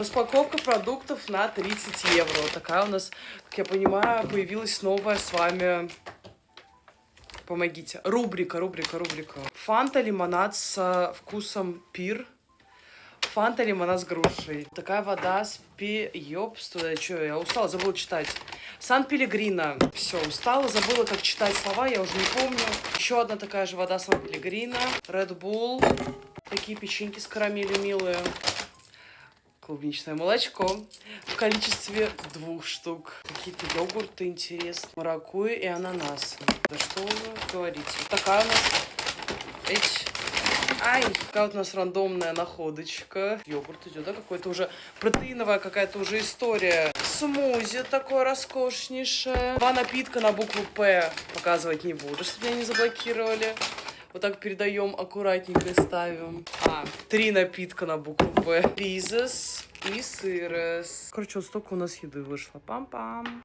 Распаковка продуктов на 30 евро. Такая у нас, как я понимаю, появилась новая с вами... Помогите. Рубрика. Фанта лимонад с вкусом пир. Фанта лимонад с грушей. Такая вода с ёпсту, что я устала, забыла читать. Сан-Пелегрино. Все, устала, забыла, как читать слова, я уже не помню. Еще одна такая же вода Сан-Пелегрино. Red Bull. Такие печеньки с карамелью милые. Клубничное молочко в количестве 2 штук. Какие-то йогурты интересные. Маракуйя и ананасы. Да что вы говорите? Такая у нас... Ай! Такая вот у нас рандомная находочка. Йогурт идет, да? Какой-то уже протеиновая какая-то уже история. Смузи такое роскошнейшее. 2 напитка на букву П. Показывать не буду, чтобы меня не заблокировали. Вот так передаем, аккуратненько ставим. 3 напитка на букву П. Пизес и сырес. Короче, вот столько у нас еды вышло. Пам-пам.